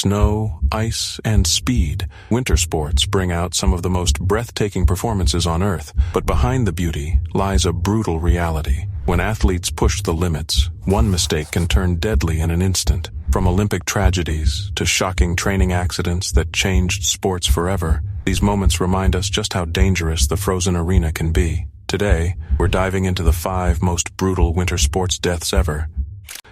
snow, ice, and speed. Winter sports bring out some of the most breathtaking performances on Earth, but behind the beauty lies a brutal reality. When athletes push the limits, one mistake can turn deadly in an instant. From Olympic tragedies to shocking training accidents that changed sports forever, these moments remind us just how dangerous the frozen arena can be. Today, we're diving into the 5 most brutal winter sports deaths ever.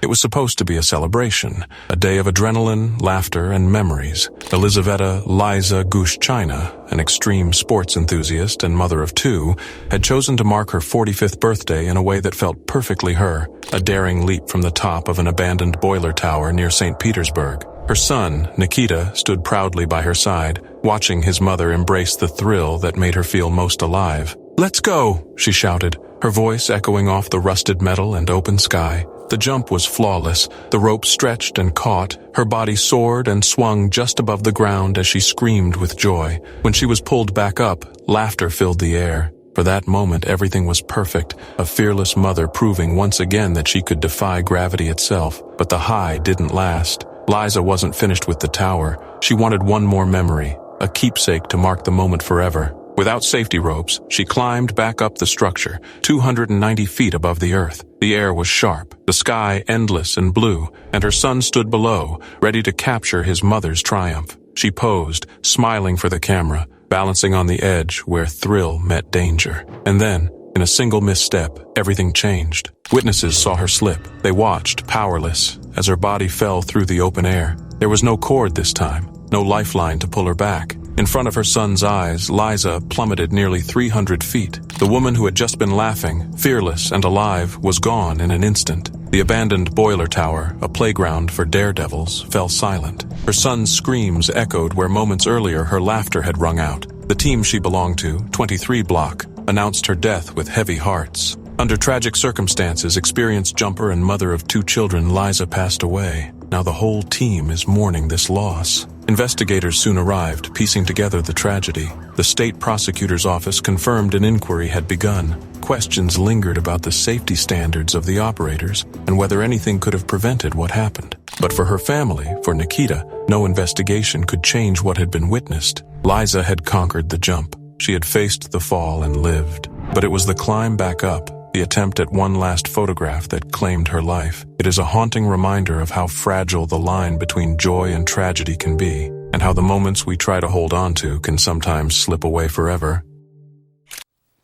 It was supposed to be a celebration, a day of adrenaline, laughter, and memories. Elizaveta Liza Gushchina, an extreme sports enthusiast and mother of 2, had chosen to mark her 45th birthday in a way that felt perfectly her, a daring leap from the top of an abandoned boiler tower near St. Petersburg. Her son, Nikita, stood proudly by her side, watching his mother embrace the thrill that made her feel most alive. "Let's go!" she shouted, her voice echoing off the rusted metal and open sky. The jump was flawless. The rope stretched and caught. Her body soared and swung just above the ground as she screamed with joy. When she was pulled back up, laughter filled the air. For that moment, everything was perfect, a fearless mother proving once again that she could defy gravity itself. But the high didn't last. Liza wasn't finished with the tower. She wanted one more memory, a keepsake to mark the moment forever. Without safety ropes, she climbed back up the structure, 290 feet above the earth. The air was sharp, the sky endless and blue, and her son stood below, ready to capture his mother's triumph. She posed, smiling for the camera, balancing on the edge where thrill met danger. And then, in a single misstep, everything changed. Witnesses saw her slip. They watched, powerless, as her body fell through the open air. There was no cord this time, no lifeline to pull her back. In front of her son's eyes, Liza plummeted nearly 300 feet. The woman who had just been laughing, fearless and alive, was gone in an instant. The abandoned boiler tower, a playground for daredevils, fell silent. Her son's screams echoed where moments earlier her laughter had rung out. The team she belonged to, 23 Block, announced her death with heavy hearts. Under tragic circumstances, experienced jumper and mother of 2 children, Liza passed away. Now the whole team is mourning this loss. Investigators soon arrived, piecing together the tragedy. The state prosecutor's office confirmed an inquiry had begun. Questions lingered about the safety standards of the operators and whether anything could have prevented what happened. But for her family, for Nikita, no investigation could change what had been witnessed. Liza had conquered the jump. She had faced the fall and lived. But it was the climb back up, the attempt at one last photograph, that claimed her life. It is a haunting reminder of how fragile the line between joy and tragedy can be, and how the moments we try to hold on to can sometimes slip away forever.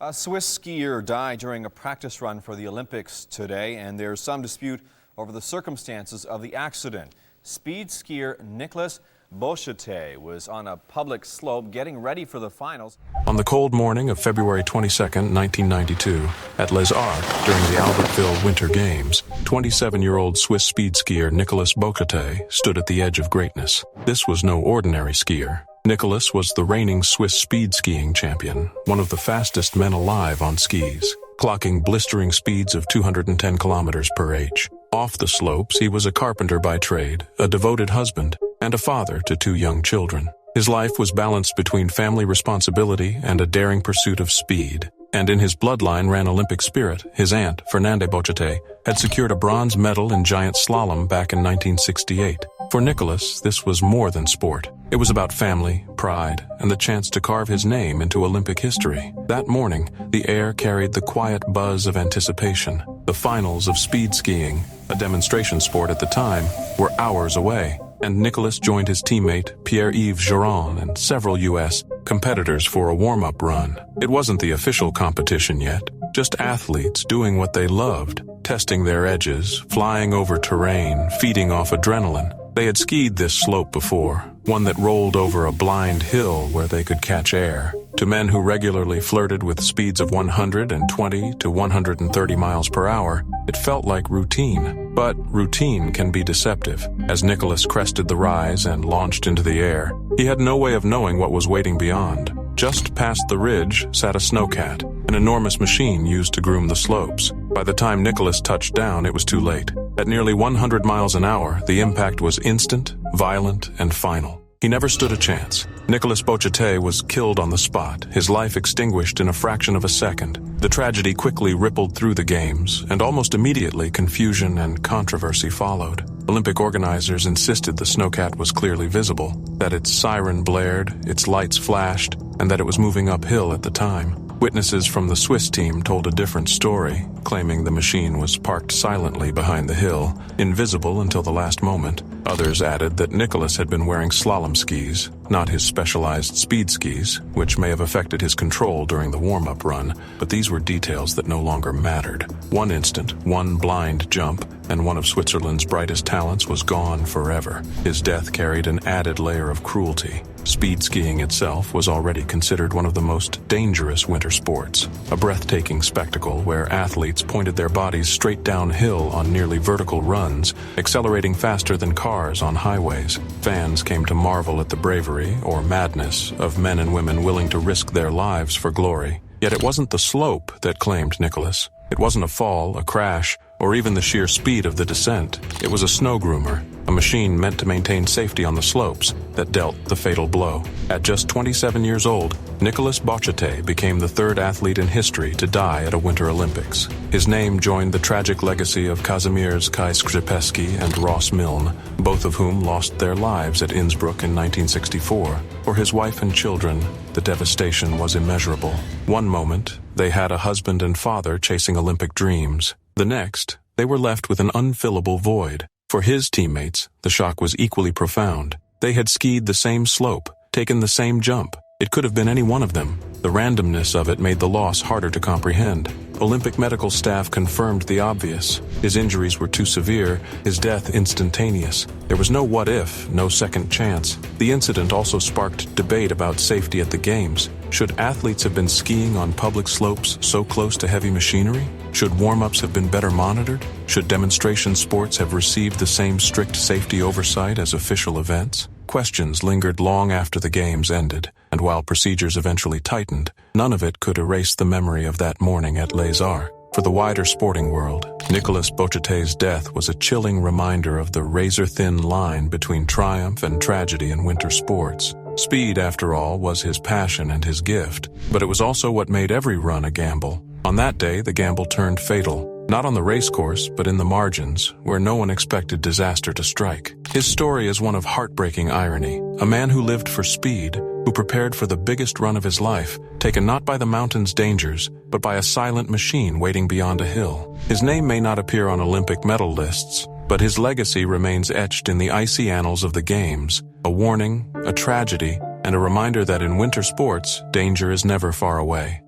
A Swiss skier died during a practice run for the Olympics today, and there's some dispute over the circumstances of the accident. Speed skier Nicolas Bochete was on a public slope getting ready for the finals. On the cold morning of February 22, 1992, at Les Arcs during the Albertville Winter Games, 27-year-old Swiss speed skier Nicolas Bochete stood at the edge of greatness. This was no ordinary skier. Nicolas was the reigning Swiss speed skiing champion, one of the fastest men alive on skis, clocking blistering speeds of 210 kilometers per h. Off the slopes, he was a carpenter by trade, a devoted husband, and a father to 2 young children. His life was balanced between family responsibility and a daring pursuit of speed. And in his bloodline ran Olympic spirit. His aunt, Fernande Bochete, had secured a bronze medal in giant slalom back in 1968. For Nicolas, this was more than sport. It was about family, pride, and the chance to carve his name into Olympic history. That morning, the air carried the quiet buzz of anticipation. The finals of speed skiing, a demonstration sport at the time, were hours away, and Nicolas joined his teammate Pierre-Yves Giron and several U.S. competitors for a warm-up run. It wasn't the official competition yet, just athletes doing what they loved, testing their edges, flying over terrain, feeding off adrenaline. They had skied this slope before, one that rolled over a blind hill where they could catch air. To men who regularly flirted with speeds of 120 to 130 miles per hour, it felt like routine. But routine can be deceptive. As Nicolas crested the rise and launched into the air, he had no way of knowing what was waiting beyond. Just past the ridge sat a snowcat, an enormous machine used to groom the slopes. By the time Nicolas touched down, it was too late. At nearly 100 miles an hour, the impact was instant, violent, and final. He never stood a chance. Nicolas Bochete was killed on the spot, his life extinguished in a fraction of a second. The tragedy quickly rippled through the games, and almost immediately confusion and controversy followed. Olympic organizers insisted the snowcat was clearly visible, that its siren blared, its lights flashed, and that it was moving uphill at the time. Witnesses from the Swiss team told a different story, claiming the machine was parked silently behind the hill, invisible until the last moment. Others added that Nicholas had been wearing slalom skis, not his specialized speed skis, which may have affected his control during the warm-up run, but these were details that no longer mattered. One instant, one blind jump, and one of Switzerland's brightest talents was gone forever. His death carried an added layer of cruelty. Speed skiing itself was already considered one of the most dangerous winter sports, a breathtaking spectacle where athletes pointed their bodies straight downhill on nearly vertical runs, accelerating faster than cars on highways. Fans came to marvel at the bravery, or madness, of men and women willing to risk their lives for glory. Yet it wasn't the slope that claimed Nicholas. It wasn't a fall, a crash, or even the sheer speed of the descent. It was a snow groomer, a machine meant to maintain safety on the slopes, that dealt the fatal blow. At just 27 years old, Nicholas Bocciate became the third athlete in history to die at a Winter Olympics. His name joined the tragic legacy of Kazimierz Skrzypewski and Ross Milne, both of whom lost their lives at Innsbruck in 1964. For his wife and children, the devastation was immeasurable. One moment, they had a husband and father chasing Olympic dreams. The next, they were left with an unfillable void. For his teammates, the shock was equally profound. They had skied the same slope, taken the same jump. It could have been any one of them. The randomness of it made the loss harder to comprehend. Olympic medical staff confirmed the obvious. His injuries were too severe, his death instantaneous. There was no what if, no second chance. The incident also sparked debate about safety at the Games. Should athletes have been skiing on public slopes so close to heavy machinery? Should warm-ups have been better monitored? Should demonstration sports have received the same strict safety oversight as official events? Questions lingered long after the Games ended, and while procedures eventually tightened, none of it could erase the memory of that morning at Les Arts. For the wider sporting world, Nicholas Bocciate's death was a chilling reminder of the razor-thin line between triumph and tragedy in winter sports. Speed, after all, was his passion and his gift, but it was also what made every run a gamble. On that day, the gamble turned fatal. Not on the racecourse, but in the margins, where no one expected disaster to strike. His story is one of heartbreaking irony. A man who lived for speed, who prepared for the biggest run of his life, taken not by the mountain's dangers, but by a silent machine waiting beyond a hill. His name may not appear on Olympic medal lists, but his legacy remains etched in the icy annals of the Games, a warning, a tragedy, and a reminder that in winter sports, danger is never far away.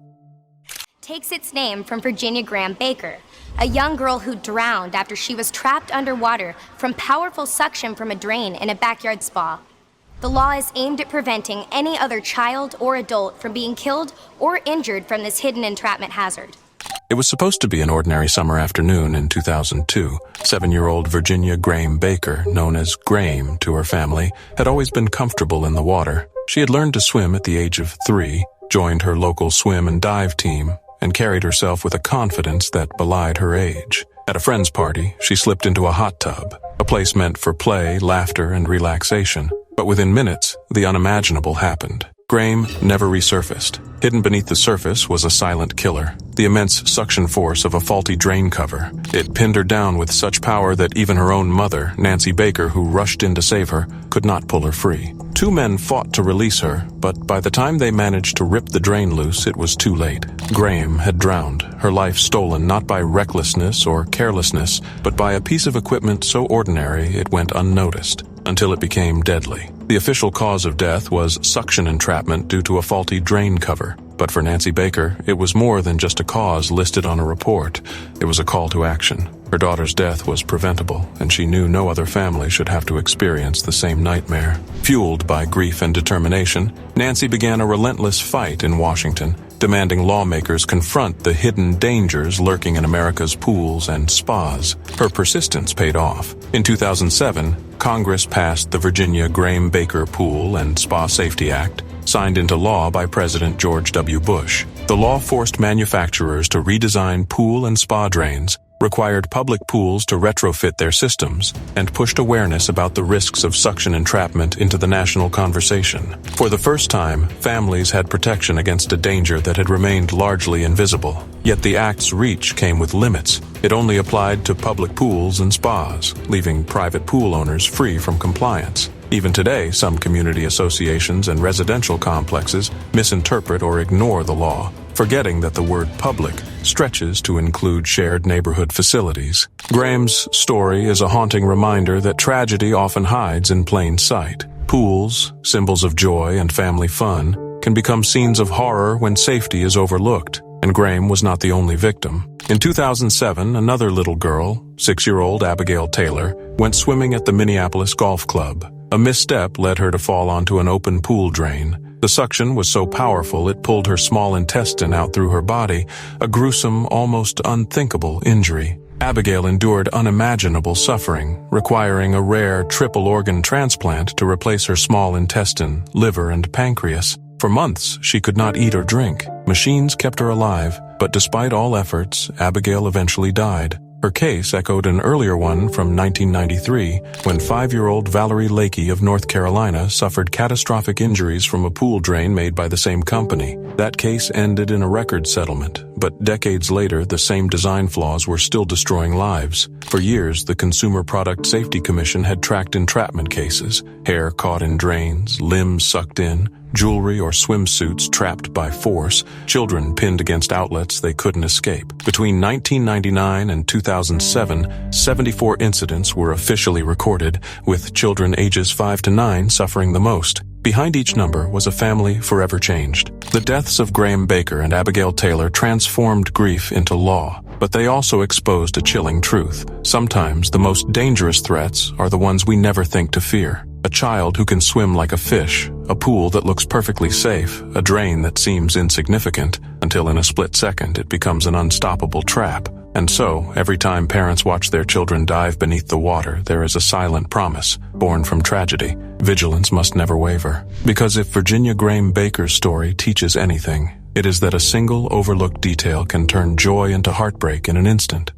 Takes its name from Virginia Graham Baker, a young girl who drowned after she was trapped underwater from powerful suction from a drain in a backyard spa. The law is aimed at preventing any other child or adult from being killed or injured from this hidden entrapment hazard. It was supposed to be an ordinary summer afternoon in 2002. 7-year-old Virginia Graham Baker, known as Graham to her family, had always been comfortable in the water. She had learned to swim at the age of 3, joined her local swim and dive team, and carried herself with a confidence that belied her age. At a friend's party, she slipped into a hot tub, a place meant for play, laughter, and relaxation. But within minutes, the unimaginable happened. Graham never resurfaced. Hidden beneath the surface was a silent killer, the immense suction force of a faulty drain cover. It pinned her down with such power that even her own mother, Nancy Baker, who rushed in to save her, could not pull her free. 2 men fought to release her, but by the time they managed to rip the drain loose, it was too late. Graham had drowned, her life stolen not by recklessness or carelessness, but by a piece of equipment so ordinary it went unnoticed, until it became deadly. The official cause of death was suction entrapment due to a faulty drain cover. But for Nancy Baker, it was more than just a cause listed on a report. It was a call to action. Her daughter's death was preventable, and she knew no other family should have to experience the same nightmare. Fueled by grief and determination, Nancy began a relentless fight in Washington, demanding lawmakers confront the hidden dangers lurking in America's pools and spas. Her persistence paid off. In 2007, Congress passed the Virginia Graham Baker Pool and Spa Safety Act, signed into law by President George W. Bush. The law forced manufacturers to redesign pool and spa drains, required public pools to retrofit their systems, and pushed awareness about the risks of suction entrapment into the national conversation. For the first time, families had protection against a danger that had remained largely invisible. Yet the act's reach came with limits. It only applied to public pools and spas, leaving private pool owners free from compliance. Even today, some community associations and residential complexes misinterpret or ignore the law, forgetting that the word public stretches to include shared neighborhood facilities. Graham's story is a haunting reminder that tragedy often hides in plain sight. Pools, symbols of joy and family fun, can become scenes of horror when safety is overlooked, and Graham was not the only victim. In 2007, another little girl, 6-year-old Abigail Taylor, went swimming at the Minneapolis Golf Club. A misstep led her to fall onto an open pool drain. The suction was so powerful it pulled her small intestine out through her body, a gruesome, almost unthinkable injury. Abigail endured unimaginable suffering, requiring a rare triple organ transplant to replace her small intestine, liver, and pancreas. For months, she could not eat or drink. Machines kept her alive, but despite all efforts, Abigail eventually died. Her case echoed an earlier one from 1993, when 5-year-old Valerie Lakey of North Carolina suffered catastrophic injuries from a pool drain made by the same company. That case ended in a record settlement, but decades later, the same design flaws were still destroying lives. For years, the Consumer Product Safety Commission had tracked entrapment cases: hair caught in drains, limbs sucked in, jewelry or swimsuits trapped by force, children pinned against outlets they couldn't escape. Between 1999 and 2007, 74 incidents were officially recorded, with children ages 5 to 9 suffering the most. Behind each number was a family forever changed. The deaths of Graham Baker and Abigail Taylor transformed grief into law, but they also exposed a chilling truth. Sometimes the most dangerous threats are the ones we never think to fear. A child who can swim like a fish, a pool that looks perfectly safe, a drain that seems insignificant, until in a split second it becomes an unstoppable trap. And so, every time parents watch their children dive beneath the water, there is a silent promise, born from tragedy. Vigilance must never waver. Because if Virginia Graham Baker's story teaches anything, it is that a single overlooked detail can turn joy into heartbreak in an instant.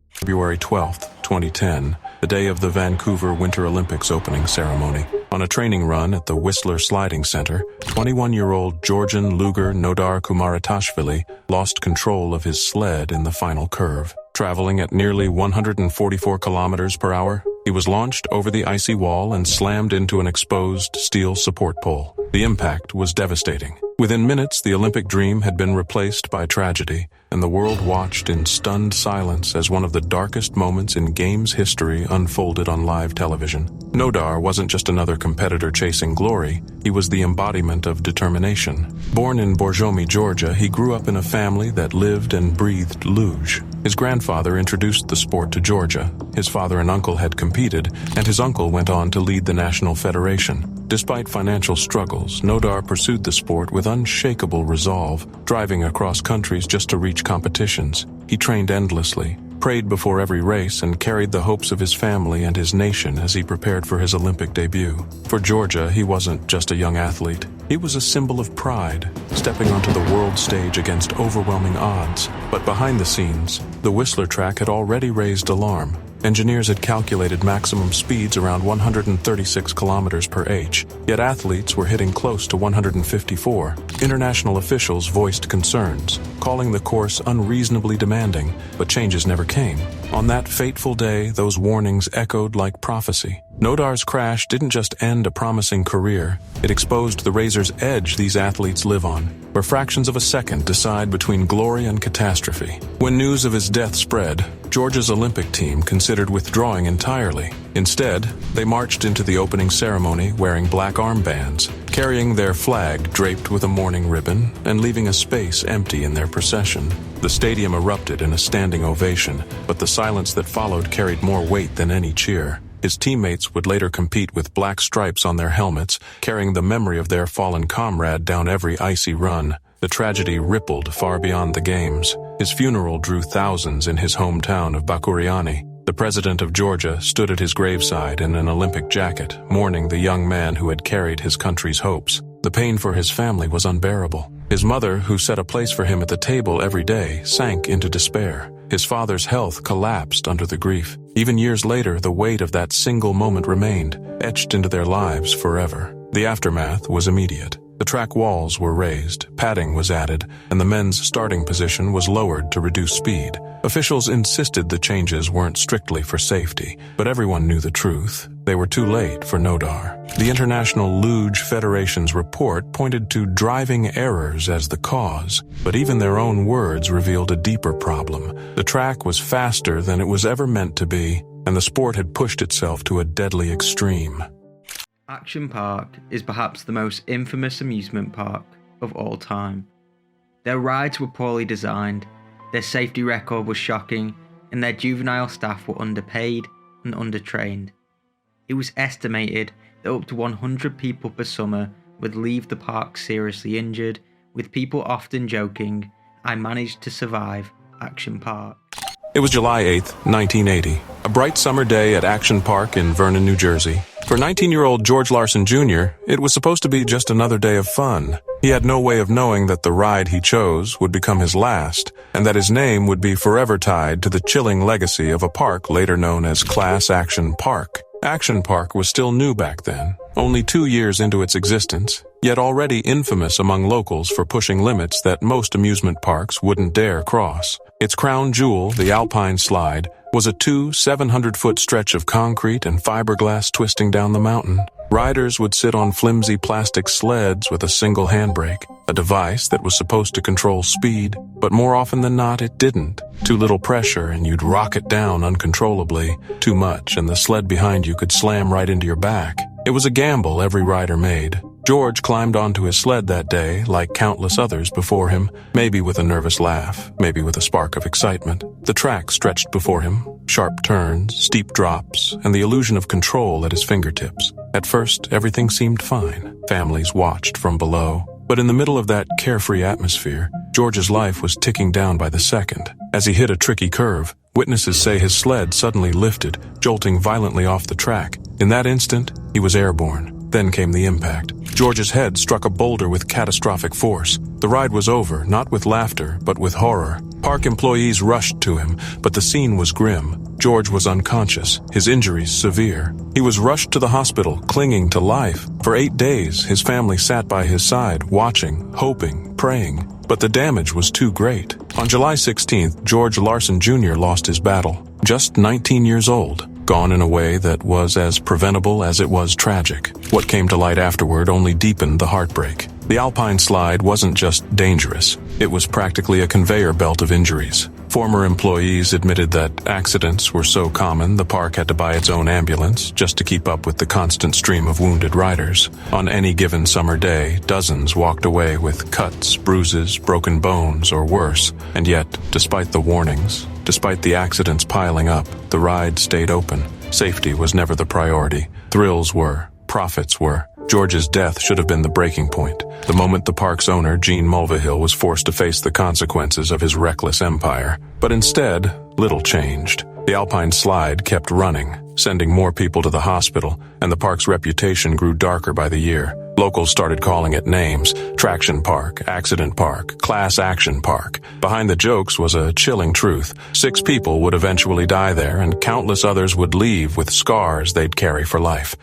February 12, 2010, the day of the Vancouver Winter Olympics opening ceremony. On a training run at the Whistler Sliding Center, 21-year-old Georgian luger Nodar Kumaratashvili lost control of his sled in the final curve. Traveling at nearly 144 kilometers per hour, he was launched over the icy wall and slammed into an exposed steel support pole. The impact was devastating. Within minutes, the Olympic dream had been replaced by tragedy, and the world watched in stunned silence as one of the darkest moments in Games history unfolded on live television. Nodar wasn't just another competitor chasing glory, he was the embodiment of determination. Born in Borjomi, Georgia, he grew up in a family that lived and breathed luge. His grandfather introduced the sport to Georgia. His father and uncle had competed, and his uncle went on to lead the national federation. Despite financial struggles, Nodar pursued the sport with unshakable resolve, driving across countries just to reach competitions. He trained endlessly, prayed before every race, and carried the hopes of his family and his nation as he prepared for his Olympic debut. For Georgia, he wasn't just a young athlete. He was a symbol of pride, stepping onto the world stage against overwhelming odds. But behind the scenes, the Whistler track had already raised alarm. Engineers had calculated maximum speeds around 136 kilometers per h, yet athletes were hitting close to 154. International officials voiced concerns, calling the course unreasonably demanding, but changes never came. On that fateful day, those warnings echoed like prophecy. Nodar's crash didn't just end a promising career, it exposed the razor's edge these athletes live on, where fractions of a second decide between glory and catastrophe. When news of his death spread, Georgia's Olympic team considered withdrawing entirely. Instead, they marched into the opening ceremony wearing black armbands, carrying their flag draped with a mourning ribbon, and leaving a space empty in their procession. The stadium erupted in a standing ovation, but the silence that followed carried more weight than any cheer. His teammates would later compete with black stripes on their helmets, carrying the memory of their fallen comrade down every icy run. The tragedy rippled far beyond the games. His funeral drew thousands in his hometown of Bakuriani. The president of Georgia stood at his graveside in an Olympic jacket, mourning the young man who had carried his country's hopes. The pain for his family was unbearable. His mother, who set a place for him at the table every day, sank into despair. His father's health collapsed under the grief. Even years later, the weight of that single moment remained, etched into their lives forever. The aftermath was immediate. The track walls were raised, padding was added, and the men's starting position was lowered to reduce speed. Officials insisted the changes weren't strictly for safety, but everyone knew the truth. They were too late for Nodar. The International Luge Federation's report pointed to driving errors as the cause, but even their own words revealed a deeper problem. The track was faster than it was ever meant to be, and the sport had pushed itself to a deadly extreme. Action Park is perhaps the most infamous amusement park of all time. Their rides were poorly designed, their safety record was shocking, and their juvenile staff were underpaid and undertrained. It was estimated that up to 100 people per summer would leave the park seriously injured, with people often joking, "I managed to survive Action Park." It was July 8, 1980, a bright summer day at Action Park in Vernon, New Jersey. For 19-year-old George Larson Jr., it was supposed to be just another day of fun. He had no way of knowing that the ride he chose would become his last, and that his name would be forever tied to the chilling legacy of a park later known as Class Action Park. Action Park was still new back then, only 2 years into its existence, yet already infamous among locals for pushing limits that most amusement parks wouldn't dare cross. Its crown jewel, the Alpine Slide, was a 700-foot stretch of concrete and fiberglass twisting down the mountain. Riders would sit on flimsy plastic sleds with a single handbrake, a device that was supposed to control speed, but more often than not it didn't. Too little pressure and you'd rocket down uncontrollably. Too much and the sled behind you could slam right into your back. It was a gamble every rider made. George climbed onto his sled that day, like countless others before him, maybe with a nervous laugh, maybe with a spark of excitement. The track stretched before him, sharp turns, steep drops, and the illusion of control at his fingertips. At first, everything seemed fine. Families watched from below. But in the middle of that carefree atmosphere, George's life was ticking down by the second. As he hit a tricky curve, witnesses say his sled suddenly lifted, jolting violently off the track. In that instant, he was airborne. Then came the impact. George's head struck a boulder with catastrophic force. The ride was over, not with laughter, but with horror. Park employees rushed to him, but the scene was grim. George was unconscious, his injuries severe. He was rushed to the hospital, clinging to life. For 8 days, his family sat by his side, watching, hoping, praying. But the damage was too great. On July 16th, George Larson Jr. lost his battle. Just 19 years old. Gone in a way that was as preventable as it was tragic. What came to light afterward only deepened the heartbreak. The Alpine Slide wasn't just dangerous. It was practically a conveyor belt of injuries. Former employees admitted that accidents were so common the park had to buy its own ambulance just to keep up with the constant stream of wounded riders. On any given summer day, dozens walked away with cuts, bruises, broken bones, or worse. And yet, despite the warnings, despite the accidents piling up, the ride stayed open. Safety was never the priority. Thrills were. Profits were. George's death should have been the breaking point. The moment the park's owner, Gene Mulvihill, was forced to face the consequences of his reckless empire. But instead, little changed. The Alpine Slide kept running, sending more people to the hospital, and the park's reputation grew darker by the year. Locals started calling it names: Traction Park, Accident Park, Class Action Park. Behind the jokes was a chilling truth. 6 people would eventually die there, and countless others would leave with scars they'd carry for life.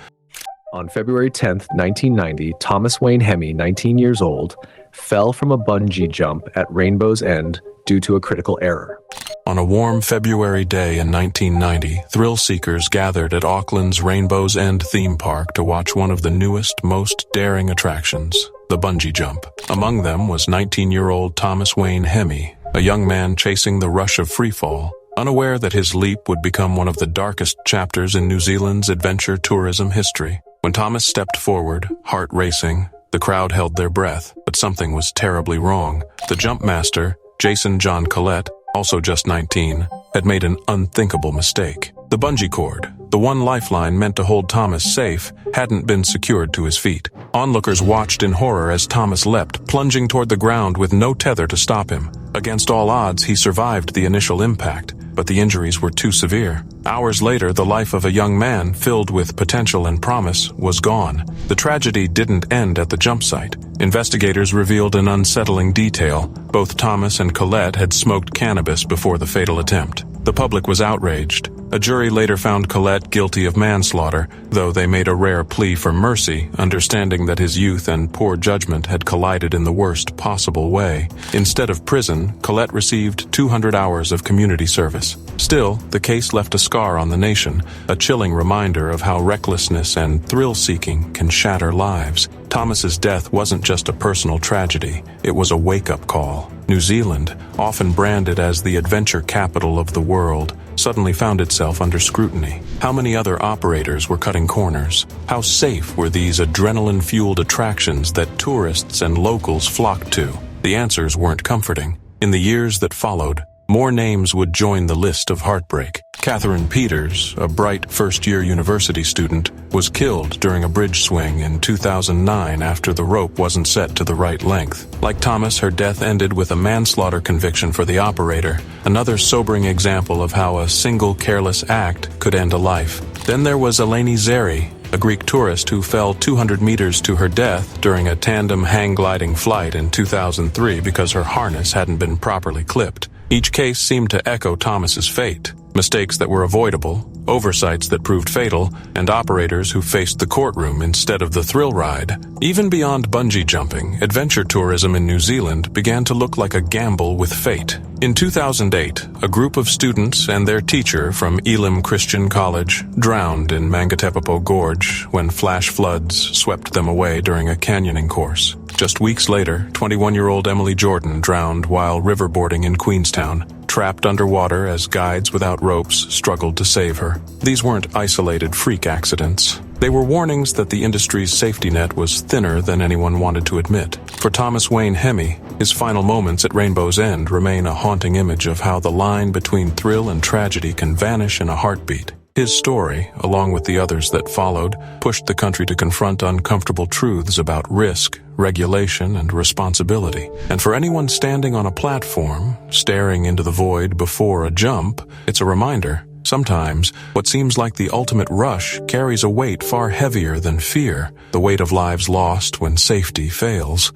On February 10th, 1990, Thomas Wayne Hemme, 19 years old, fell from a bungee jump at Rainbow's End due to a critical error. On a warm February day in 1990, thrill seekers gathered at Auckland's Rainbow's End theme park to watch one of the newest, most daring attractions, the bungee jump. Among them was 19-year-old Thomas Wayne Hemme, a young man chasing the rush of freefall, unaware that his leap would become one of the darkest chapters in New Zealand's adventure tourism history. When Thomas stepped forward, heart racing, the crowd held their breath, but something was terribly wrong. The jump master, Jason John Collette, also just 19, had made an unthinkable mistake. The bungee cord, the one lifeline meant to hold Thomas safe, hadn't been secured to his feet. Onlookers watched in horror as Thomas leapt, plunging toward the ground with no tether to stop him. Against all odds, he survived the initial impact, but the injuries were too severe. Hours later, the life of a young man filled with potential and promise was gone. The tragedy didn't end at the jump site. Investigators revealed an unsettling detail. Both Thomas and Colette had smoked cannabis before the fatal attempt. The public was outraged. A jury later found Colette guilty of manslaughter, though they made a rare plea for mercy, understanding that his youth and poor judgment had collided in the worst possible way. Instead of prison, Colette received 200 hours of community service. Still, the case left a scar on the nation, a chilling reminder of how recklessness and thrill-seeking can shatter lives. Thomas's death wasn't just a personal tragedy, it was a wake-up call. New Zealand, often branded as the adventure capital of the world, suddenly found itself under scrutiny. How many other operators were cutting corners? How safe were these adrenaline-fueled attractions that tourists and locals flocked to? The answers weren't comforting. In the years that followed, more names would join the list of heartbreak. Catherine Peters, a bright first-year university student, was killed during a bridge swing in 2009 after the rope wasn't set to the right length. Like Thomas, her death ended with a manslaughter conviction for the operator, another sobering example of how a single careless act could end a life. Then there was Eleni Zeri, a Greek tourist who fell 200 meters to her death during a tandem hang-gliding flight in 2003 because her harness hadn't been properly clipped. Each case seemed to echo Thomas's fate. Mistakes that were avoidable, oversights that proved fatal, and operators who faced the courtroom instead of the thrill ride. Even beyond bungee jumping, adventure tourism in New Zealand began to look like a gamble with fate. In 2008, a group of students and their teacher from Elim Christian College drowned in Mangatepapo Gorge when flash floods swept them away during a canyoning course. Just weeks later, 21-year-old Emily Jordan drowned while riverboarding in Queenstown, trapped underwater as guides without ropes struggled to save her. These weren't isolated freak accidents. They were warnings that the industry's safety net was thinner than anyone wanted to admit. For Thomas Wayne Hemme, his final moments at Rainbow's End remain a haunting image of how the line between thrill and tragedy can vanish in a heartbeat. His story, along with the others that followed, pushed the country to confront uncomfortable truths about risk, regulation, and responsibility. And for anyone standing on a platform, staring into the void before a jump, it's a reminder. Sometimes, what seems like the ultimate rush carries a weight far heavier than fear, the weight of lives lost when safety fails.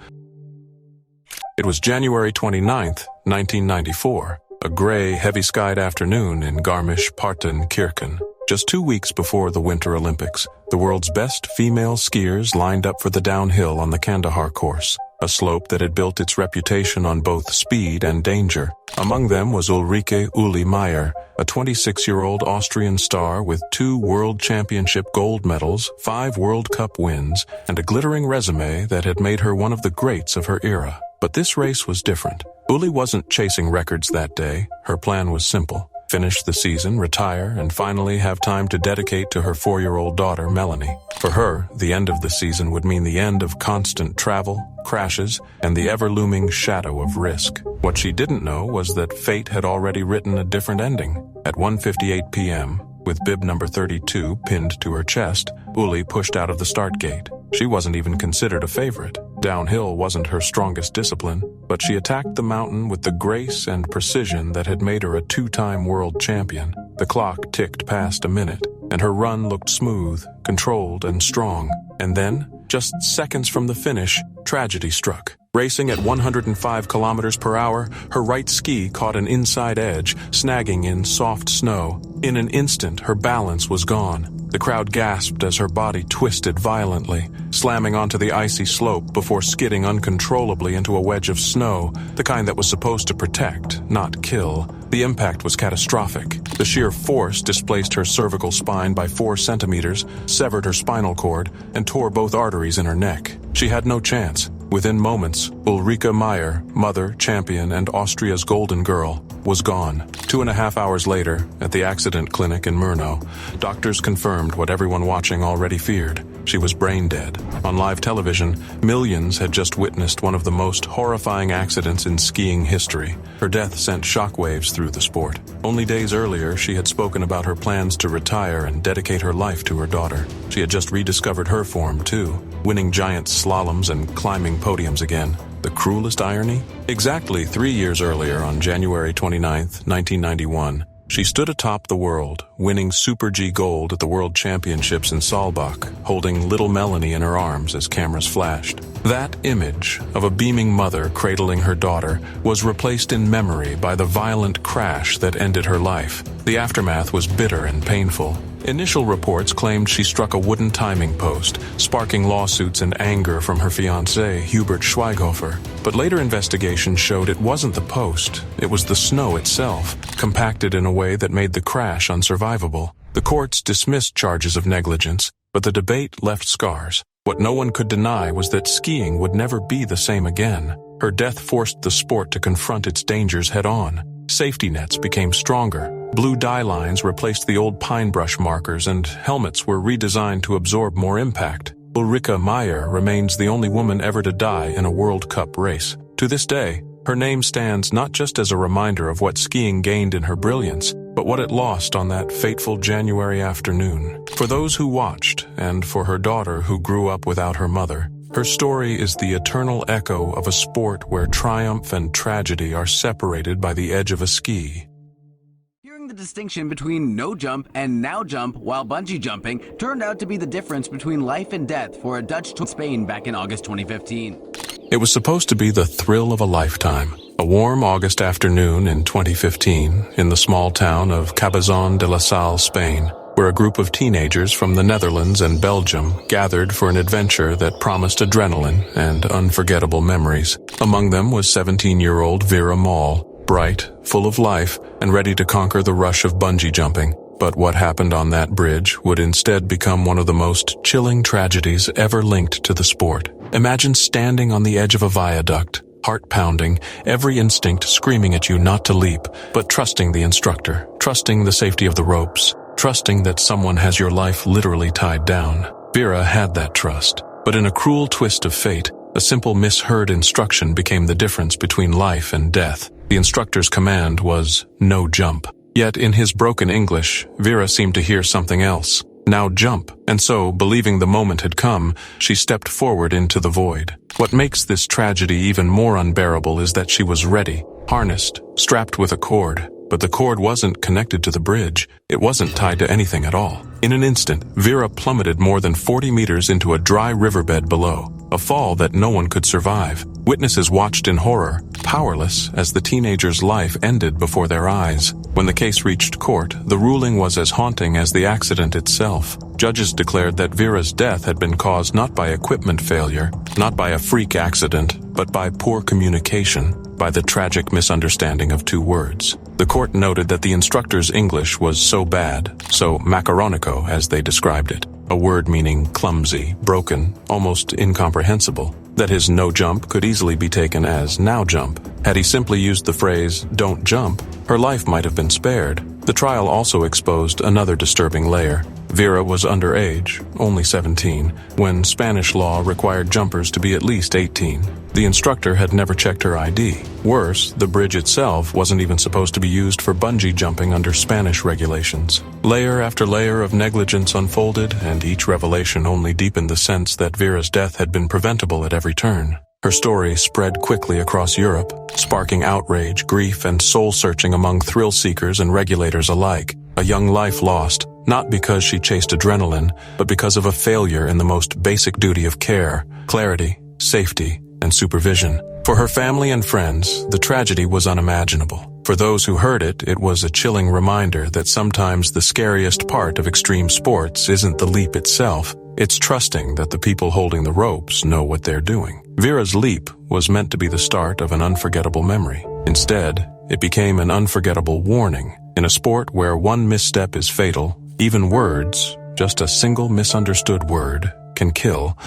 It was January 29th, 1994, a gray, heavy-skied afternoon in Garmisch-Partenkirchen. Just 2 weeks before the Winter Olympics, the world's best female skiers lined up for the downhill on the Kandahar course, a slope that had built its reputation on both speed and danger. Among them was Ulrike Uli Meyer, a 26-year-old Austrian star with 2 World Championship gold medals, 5 World Cup wins, and a glittering resume that had made her one of the greats of her era. But this race was different. Uli wasn't chasing records that day. Her plan was simple: finish the season, retire, and finally have time to dedicate to her 4-year-old daughter, Melanie. For her, the end of the season would mean the end of constant travel, crashes, and the ever-looming shadow of risk. What she didn't know was that fate had already written a different ending. At 1:58 p.m., with bib number 32 pinned to her chest, Uli pushed out of the start gate. She wasn't even considered a favorite. Downhill wasn't her strongest discipline, but she attacked the mountain with the grace and precision that had made her a 2-time world champion. The clock ticked past a minute, and her run looked smooth, controlled, and strong. And then, just seconds from the finish, tragedy struck. Racing at 105 kilometers per hour, her right ski caught an inside edge, snagging in soft snow. In an instant, her balance was gone. The crowd gasped as her body twisted violently, slamming onto the icy slope before skidding uncontrollably into a wedge of snow, the kind that was supposed to protect, not kill. The impact was catastrophic. The sheer force displaced her cervical spine by 4 centimeters, severed her spinal cord, and tore both arteries in her neck. She had no chance. Within moments, Ulrike Meyer, mother, champion, and Austria's golden girl, was gone. 2.5 hours later, at the accident clinic in Murnau, doctors confirmed what everyone watching already feared. She was brain dead. On live television, millions had just witnessed one of the most horrifying accidents in skiing history. Her death sent shockwaves through the sport. Only days earlier, she had spoken about her plans to retire and dedicate her life to her daughter. She had just rediscovered her form, too, winning giant slaloms and climbing podiums again. The cruelest irony? Exactly 3 years earlier, on January 29, 1991, She stood atop the world, winning Super G gold at the World Championships in Saalbach, holding little Melanie in her arms as cameras flashed. That image of a beaming mother cradling her daughter was replaced in memory by the violent crash that ended her life. The aftermath was bitter and painful. Initial reports claimed she struck a wooden timing post, sparking lawsuits and anger from her fiancé, Hubert Schweighofer. But later investigation showed it wasn't the post, it was the snow itself, compacted in a way that made the crash unsurvivable. The courts dismissed charges of negligence, but the debate left scars. What no one could deny was that skiing would never be the same again. Her death forced the sport to confront its dangers head-on. Safety nets became stronger. Blue dye lines replaced the old pine brush markers, and helmets were redesigned to absorb more impact. Ulrika Meyer remains the only woman ever to die in a World Cup race. To this day, her name stands not just as a reminder of what skiing gained in her brilliance, but what it lost on that fateful January afternoon. For those who watched, and for her daughter who grew up without her mother, her story is the eternal echo of a sport where triumph and tragedy are separated by the edge of a ski. The distinction between no jump and now jump while bungee jumping turned out to be the difference between life and death for a Dutch tour in Spain back in August 2015. It was supposed to be the thrill of a lifetime. A warm August afternoon in 2015 in the small town of Cabezón de la Sal, Spain, where a group of teenagers from the Netherlands and Belgium gathered for an adventure that promised adrenaline and unforgettable memories. Among them was 17-year-old Vera Maul, bright, full of life, and ready to conquer the rush of bungee jumping. But what happened on that bridge would instead become one of the most chilling tragedies ever linked to the sport. Imagine standing on the edge of a viaduct, heart pounding, every instinct screaming at you not to leap, but trusting the instructor, trusting the safety of the ropes, trusting that someone has your life literally tied down. Vera had that trust, but in a cruel twist of fate, a simple misheard instruction became the difference between life and death. The instructor's command was no jump. Yet in his broken English, Vera seemed to hear something else. Now jump. And so, believing the moment had come, she stepped forward into the void. What makes this tragedy even more unbearable is that she was ready, harnessed, strapped with a cord. But the cord wasn't connected to the bridge. It wasn't tied to anything at all. In an instant, Vera plummeted more than 40 meters into a dry riverbed below, a fall that no one could survive. Witnesses watched in horror, powerless as the teenager's life ended before their eyes. When the case reached court, the ruling was as haunting as the accident itself. Judges declared that Vera's death had been caused not by equipment failure, not by a freak accident, but by poor communication, by the tragic misunderstanding of two words. The court noted that the instructor's English was so bad, so macaronico as they described it, a word meaning clumsy, broken, almost incomprehensible, that his no jump could easily be taken as now jump. Had he simply used the phrase don't jump, her life might have been spared. The trial also exposed another disturbing layer. Vera was underage, only 17, when Spanish law required jumpers to be at least 18. The instructor had never checked her ID. Worse, the bridge itself wasn't even supposed to be used for bungee jumping under Spanish regulations. Layer after layer of negligence unfolded, and each revelation only deepened the sense that Vera's death had been preventable at every turn. Her story spread quickly across Europe, sparking outrage, grief, and soul-searching among thrill-seekers and regulators alike. A young life lost, not because she chased adrenaline, but because of a failure in the most basic duty of care, clarity, safety, and supervision. For her family and friends, the tragedy was unimaginable. For those who heard it, it was a chilling reminder that sometimes the scariest part of extreme sports isn't the leap itself, it's trusting that the people holding the ropes know what they're doing. Vera's leap was meant to be the start of an unforgettable memory. Instead, it became an unforgettable warning. In a sport where one misstep is fatal, even words, just a single misunderstood word, can kill.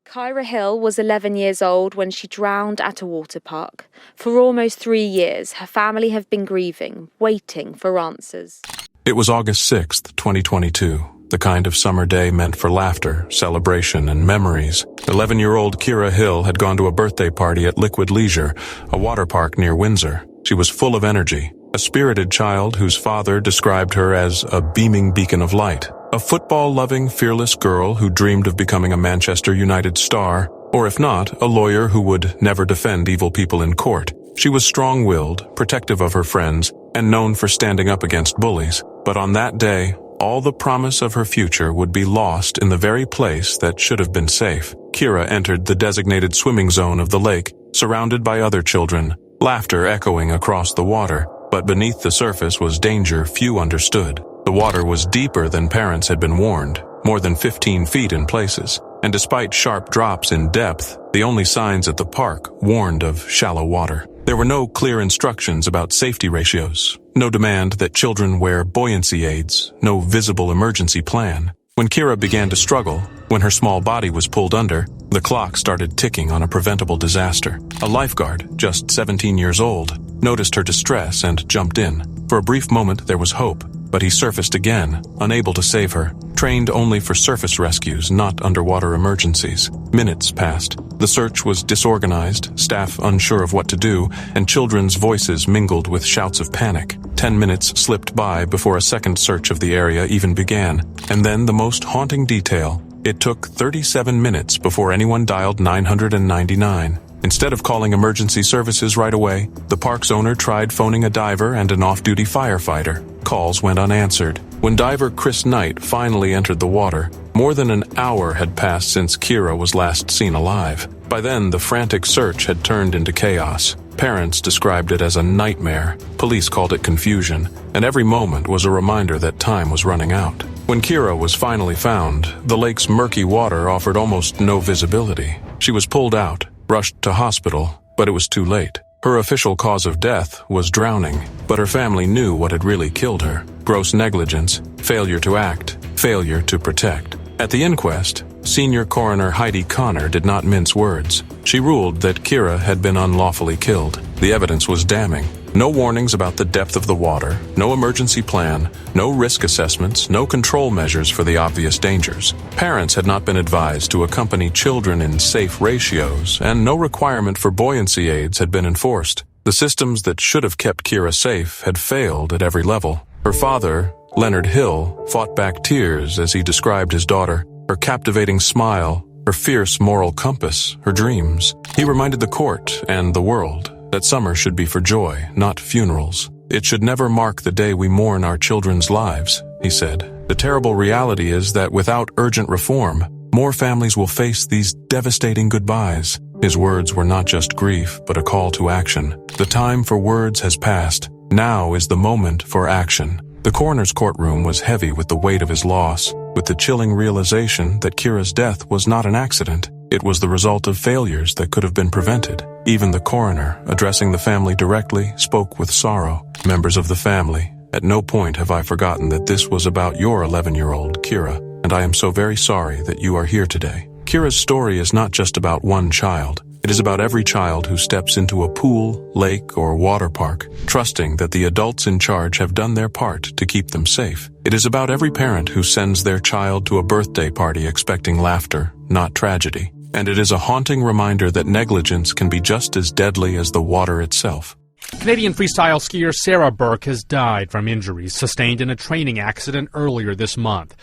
Kyra Hill was 11 years old when she drowned at a water park. For almost 3 years, her family have been grieving, waiting for answers. It was August 6th, 2022, the kind of summer day meant for laughter, celebration, and memories. 11-year-old Kyra Hill had gone to a birthday party at Liquid Leisure, a water park near Windsor. She was full of energy, a spirited child whose father described her as a beaming beacon of light. A football-loving, fearless girl who dreamed of becoming a Manchester United star, or if not, a lawyer who would never defend evil people in court. She was strong-willed, protective of her friends, and known for standing up against bullies. But on that day, all the promise of her future would be lost in the very place that should have been safe. Kira entered the designated swimming zone of the lake, surrounded by other children, laughter echoing across the water. But beneath the surface was danger few understood. The water was deeper than parents had been warned, more than 15 feet in places. And despite sharp drops in depth, the only signs at the park warned of shallow water. There were no clear instructions about safety ratios, no demand that children wear buoyancy aids, no visible emergency plan. When Kira began to struggle, when her small body was pulled under, the clock started ticking on a preventable disaster. A lifeguard, just 17 years old, noticed her distress and jumped in. For a brief moment there was hope, but he surfaced again, unable to save her. Trained only for surface rescues, not underwater emergencies. Minutes passed. The search was disorganized, staff unsure of what to do, and children's voices mingled with shouts of panic. 10 minutes slipped by before a second search of the area even began. And then the most haunting detail. It took 37 minutes before anyone dialed 999. Instead of calling emergency services right away, the park's owner tried phoning a diver and an off-duty firefighter. Calls went unanswered. When diver Chris Knight finally entered the water, more than an hour had passed since Kira was last seen alive. By then, the frantic search had turned into chaos. Parents described it as a nightmare. Police called it confusion, and every moment was a reminder that time was running out. When Kira was finally found, the lake's murky water offered almost no visibility. She was pulled out, rushed to hospital, but it was too late. Her official cause of death was drowning, but her family knew what had really killed her. Gross negligence, failure to act, failure to protect. At the inquest, Senior Coroner Heidi Connor did not mince words. She ruled that Kira had been unlawfully killed. The evidence was damning. No warnings about the depth of the water, no emergency plan, no risk assessments, no control measures for the obvious dangers. Parents had not been advised to accompany children in safe ratios, and no requirement for buoyancy aids had been enforced. The systems that should have kept Kira safe had failed at every level. Her father, Leonard Hill, fought back tears as he described his daughter, her captivating smile, her fierce moral compass, her dreams. He reminded the court and the world that summer should be for joy, not funerals. It should never mark the day we mourn our children's lives, he said. The terrible reality is that without urgent reform, more families will face these devastating goodbyes. His words were not just grief, but a call to action. The time for words has passed. Now is the moment for action. The coroner's courtroom was heavy with the weight of his loss, with the chilling realization that Kira's death was not an accident. It was the result of failures that could have been prevented. Even the coroner, addressing the family directly, spoke with sorrow. Members of the family, at no point have I forgotten that this was about your 11-year-old, Kira, and I am so very sorry that you are here today. Kira's story is not just about one child. It is about every child who steps into a pool, lake, or water park, trusting that the adults in charge have done their part to keep them safe. It is about every parent who sends their child to a birthday party expecting laughter, not tragedy. And it is a haunting reminder that negligence can be just as deadly as the water itself. Canadian freestyle skier Sarah Burke has died from injuries sustained in a training accident earlier this month.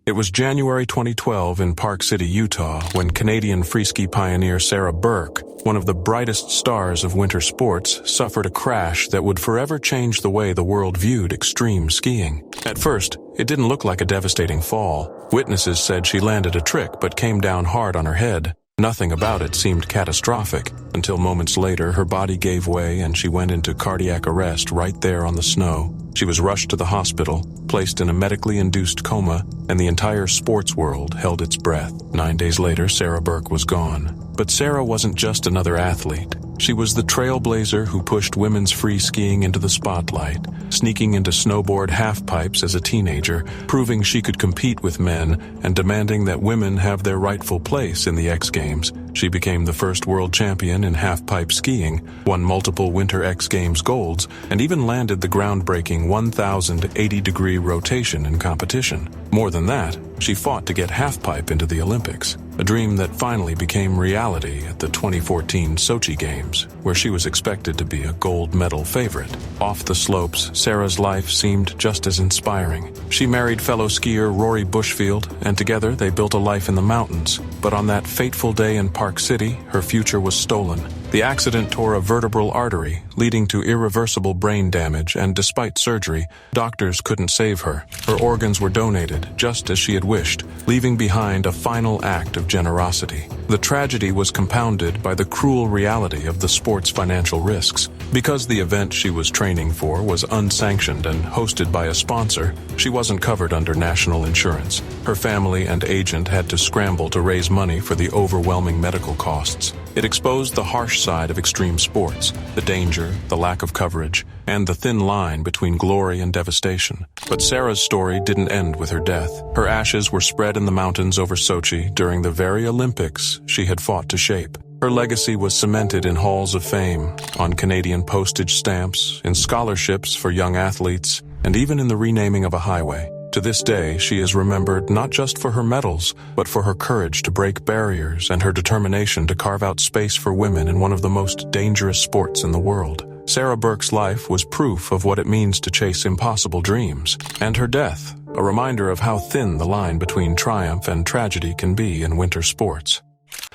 It was January 2012 in Park City, Utah, when Canadian freeski pioneer Sarah Burke, one of the brightest stars of winter sports, suffered a crash that would forever change the way the world viewed extreme skiing. At first, it didn't look like a devastating fall. Witnesses said she landed a trick but came down hard on her head. Nothing about it seemed catastrophic, until moments later her body gave way and she went into cardiac arrest right there on the snow. She was rushed to the hospital, placed in a medically induced coma, and the entire sports world held its breath. 9 days later, Sarah Burke was gone. But Sarah wasn't just another athlete. She was the trailblazer who pushed women's free skiing into the spotlight, sneaking into snowboard halfpipes as a teenager, proving she could compete with men, and demanding that women have their rightful place in the X Games. She became the first world champion in halfpipe skiing, won multiple Winter X Games golds, and even landed the groundbreaking 1,080-degree rotation in competition. More than that, she fought to get halfpipe into the Olympics, a dream that finally became reality at the 2014 Sochi Games, where she was expected to be a gold medal favorite. Off the slopes, Sarah's life seemed just as inspiring. She married fellow skier Rory Bushfield, and together they built a life in the mountains. But on that fateful day in Park City, her future was stolen. The accident tore a vertebral artery, leading to irreversible brain damage, and despite surgery, doctors couldn't save her. Her organs were donated, just as she had wished, leaving behind a final act of generosity. The tragedy was compounded by the cruel reality of the sport's financial risks. Because the event she was training for was unsanctioned and hosted by a sponsor, she wasn't covered under national insurance. Her family and agent had to scramble to raise money for the overwhelming medical costs. It exposed the harsh side of extreme sports, the danger, the lack of coverage, and the thin line between glory and devastation. But Sarah's story didn't end with her death. Her ashes were spread in the mountains over Sochi during the very Olympics she had fought to shape. Her legacy was cemented in halls of fame, on Canadian postage stamps, in scholarships for young athletes, and even in the renaming of a highway. To this day, she is remembered not just for her medals, but for her courage to break barriers and her determination to carve out space for women in one of the most dangerous sports in the world. Sarah Burke's life was proof of what it means to chase impossible dreams, and her death, a reminder of how thin the line between triumph and tragedy can be in winter sports.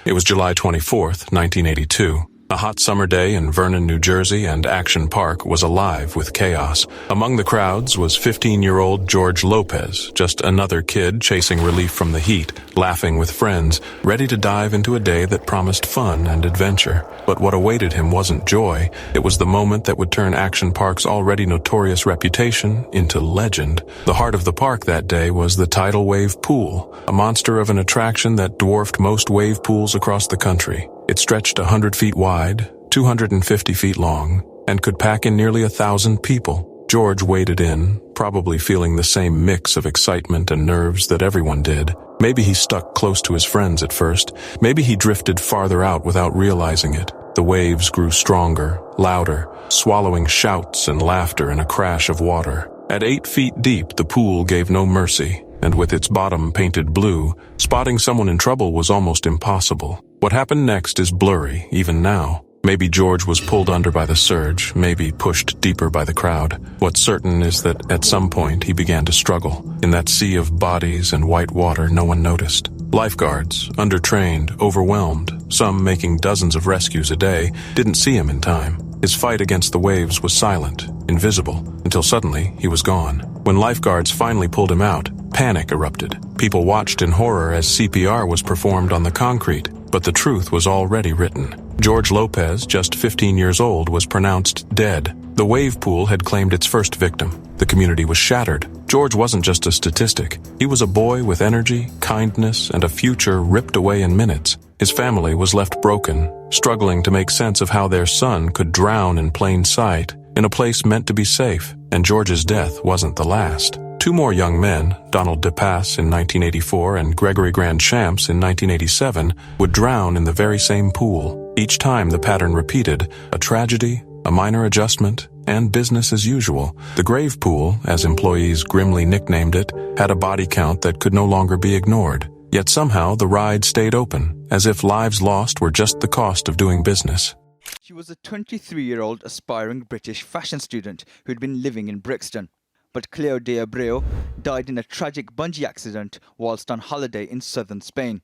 It was July 24th, 1982. A hot summer day in Vernon, New Jersey, and Action Park was alive with chaos. Among the crowds was 15-year-old George Lopez, just another kid chasing relief from the heat, laughing with friends, ready to dive into a day that promised fun and adventure. But what awaited him wasn't joy. It was the moment that would turn Action Park's already notorious reputation into legend. The heart of the park that day was the tidal wave pool, a monster of an attraction that dwarfed most wave pools across the country. It stretched 100 feet wide, 250 feet long, and could pack in nearly 1,000 people. George waded in, probably feeling the same mix of excitement and nerves that everyone did. Maybe he stuck close to his friends at first. Maybe he drifted farther out without realizing it. The waves grew stronger, louder, swallowing shouts and laughter in a crash of water. At 8 feet deep, the pool gave no mercy, and with its bottom painted blue, spotting someone in trouble was almost impossible. What happened next is blurry, even now. Maybe George was pulled under by the surge, maybe pushed deeper by the crowd. What's certain is that at some point he began to struggle. In that sea of bodies and white water, no one noticed. Lifeguards, undertrained, overwhelmed, some making dozens of rescues a day, didn't see him in time. His fight against the waves was silent, invisible, until suddenly he was gone. When lifeguards finally pulled him out, panic erupted. People watched in horror as CPR was performed on the concrete, but the truth was already written. George Lopez, just 15 years old, was pronounced dead. The wave pool had claimed its first victim. The community was shattered. George wasn't just a statistic. He was a boy with energy, kindness, and a future ripped away in minutes. His family was left broken, struggling to make sense of how their son could drown in plain sight, in a place meant to be safe, and George's death wasn't the last. Two more young men, Donald DePass in 1984 and Gregory Grand Champs in 1987, would drown in the very same pool. Each time the pattern repeated, a tragedy, a minor adjustment, and business as usual. The grave pool, as employees grimly nicknamed it, had a body count that could no longer be ignored. Yet somehow the ride stayed open, as if lives lost were just the cost of doing business. She was a 23-year-old aspiring British fashion student who'd been living in Brixton. But Cleo de Abreu died in a tragic bungee accident whilst on holiday in southern Spain.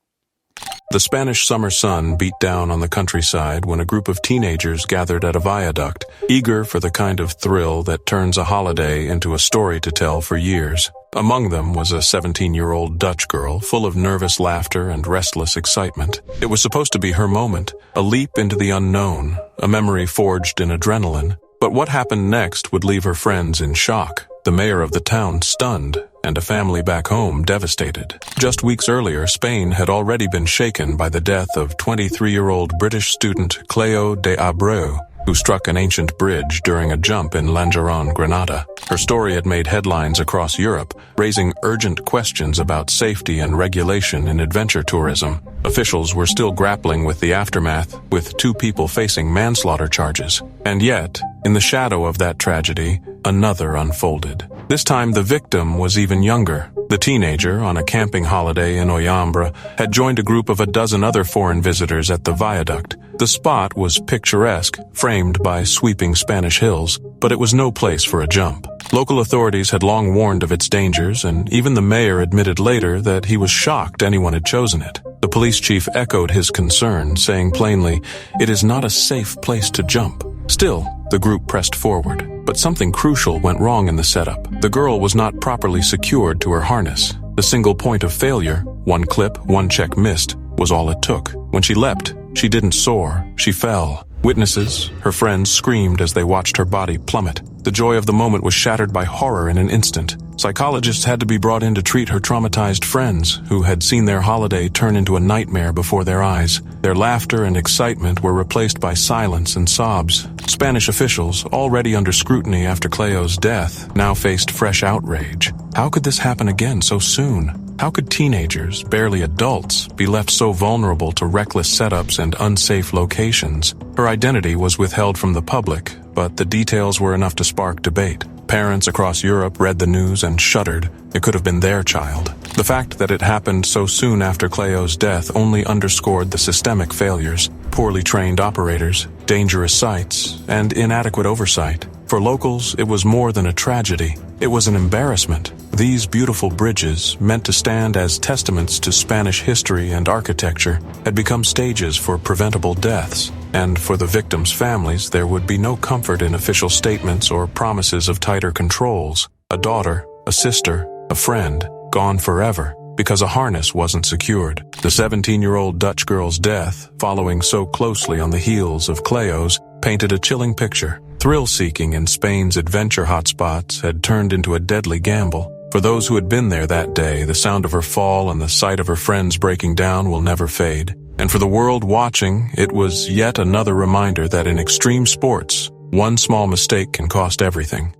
The Spanish summer sun beat down on the countryside when a group of teenagers gathered at a viaduct, eager for the kind of thrill that turns a holiday into a story to tell for years. Among them was a 17-year-old Dutch girl full of nervous laughter and restless excitement. It was supposed to be her moment, a leap into the unknown, a memory forged in adrenaline. But what happened next would leave her friends in shock, the mayor of the town stunned, and a family back home devastated. Just weeks earlier, Spain had already been shaken by the death of 23-year-old British student Cleo de Abreu, who struck an ancient bridge during a jump in Lanjaron, Granada. Her story had made headlines across Europe, raising urgent questions about safety and regulation in adventure tourism. Officials were still grappling with the aftermath, with 2 people facing manslaughter charges. And yet, in the shadow of that tragedy, another unfolded. This time the victim was even younger. The teenager, on a camping holiday in Oyambra, had joined a group of a dozen other foreign visitors at the viaduct. The spot was picturesque, framed by sweeping Spanish hills, but it was no place for a jump. Local authorities had long warned of its dangers, and even the mayor admitted later that he was shocked anyone had chosen it. The police chief echoed his concern, saying plainly, "It is not a safe place to jump." Still, the group pressed forward. But something crucial went wrong in the setup. The girl was not properly secured to her harness. The single point of failure, one clip, one check missed, was all it took. When she leapt, she didn't soar, she fell. Witnesses, her friends, screamed as they watched her body plummet. The joy of the moment was shattered by horror in an instant. Psychologists had to be brought in to treat her traumatized friends, who had seen their holiday turn into a nightmare before their eyes. Their laughter and excitement were replaced by silence and sobs. Spanish officials, already under scrutiny after Cleo's death, now faced fresh outrage. How could this happen again so soon? How could teenagers, barely adults, be left so vulnerable to reckless setups and unsafe locations? Her identity was withheld from the public, but the details were enough to spark debate. Parents across Europe read the news and shuddered. It could have been their child. The fact that it happened so soon after Cleo's death only underscored the systemic failures, poorly trained operators, dangerous sites, and inadequate oversight. For locals, it was more than a tragedy. It was an embarrassment. These beautiful bridges, meant to stand as testaments to Spanish history and architecture, had become stages for preventable deaths. And for the victims' families, there would be no comfort in official statements or promises of tighter controls. A daughter, a sister, a friend, gone forever, because a harness wasn't secured. The 17-year-old Dutch girl's death, following so closely on the heels of Cleo's, painted a chilling picture. Thrill-seeking in Spain's adventure hotspots had turned into a deadly gamble. For those who had been there that day, the sound of her fall and the sight of her friends breaking down will never fade. And for the world watching, it was yet another reminder that in extreme sports, one small mistake can cost everything.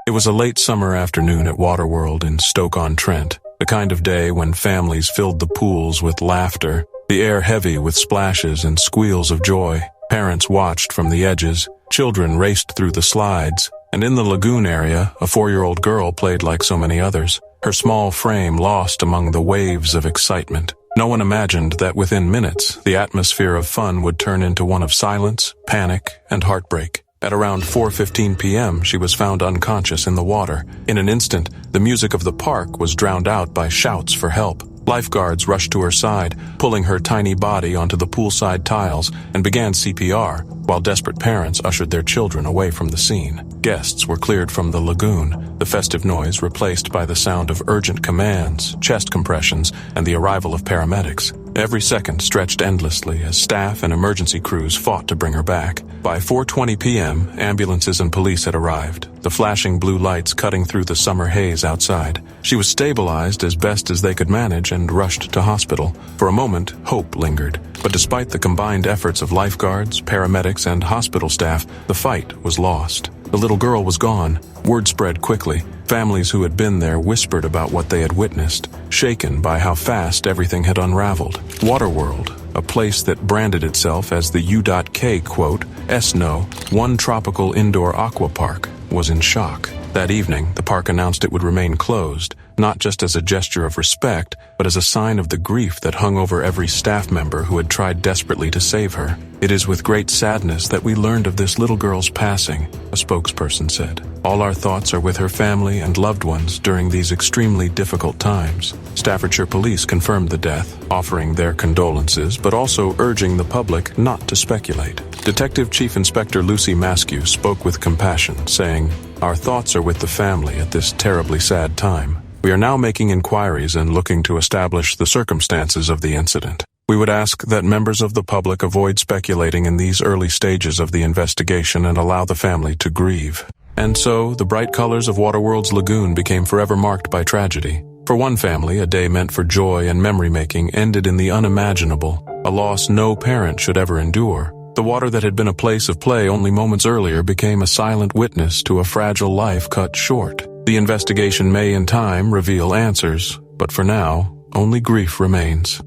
It was a late summer afternoon at Waterworld in Stoke-on-Trent, the kind of day when families filled the pools with laughter, the air heavy with splashes and squeals of joy. Parents watched from the edges, children raced through the slides, and in the lagoon area, a 4-year-old girl played like so many others, her small frame lost among the waves of excitement. No one imagined that within minutes, the atmosphere of fun would turn into one of silence, panic, and heartbreak. At around 4:15 p.m., she was found unconscious in the water. In an instant, the music of the park was drowned out by shouts for help. Lifeguards rushed to her side, pulling her tiny body onto the poolside tiles, and began CPR, while desperate parents ushered their children away from the scene. Guests were cleared from the lagoon, the festive noise replaced by the sound of urgent commands, chest compressions, and the arrival of paramedics. Every second stretched endlessly as staff and emergency crews fought to bring her back. By 4:20 p.m., ambulances and police had arrived, the flashing blue lights cutting through the summer haze outside. She was stabilized as best as they could manage and rushed to hospital. For a moment, hope lingered, but despite the combined efforts of lifeguards, paramedics, and hospital staff, the fight was lost. The little girl was gone. Word spread quickly. Families who had been there whispered about what they had witnessed, shaken by how fast everything had unraveled. Waterworld, a place that branded itself as the U.K. quote, SNO, one tropical indoor aqua park, was in shock. That evening, the park announced it would remain closed, not just as a gesture of respect, but as a sign of the grief that hung over every staff member who had tried desperately to save her. "It is with great sadness that we learned of this little girl's passing," a spokesperson said. "All our thoughts are with her family and loved ones during these extremely difficult times." Staffordshire Police confirmed the death, offering their condolences, but also urging the public not to speculate. Detective Chief Inspector Lucy Maskew spoke with compassion, saying, "Our thoughts are with the family at this terribly sad time. We are now making inquiries and looking to establish the circumstances of the incident. We would ask that members of the public avoid speculating in these early stages of the investigation and allow the family to grieve." And so, the bright colors of Waterworld's lagoon became forever marked by tragedy. For one family, a day meant for joy and memory-making ended in the unimaginable, a loss no parent should ever endure. The water that had been a place of play only moments earlier became a silent witness to a fragile life cut short. The investigation may in time reveal answers, but for now, only grief remains.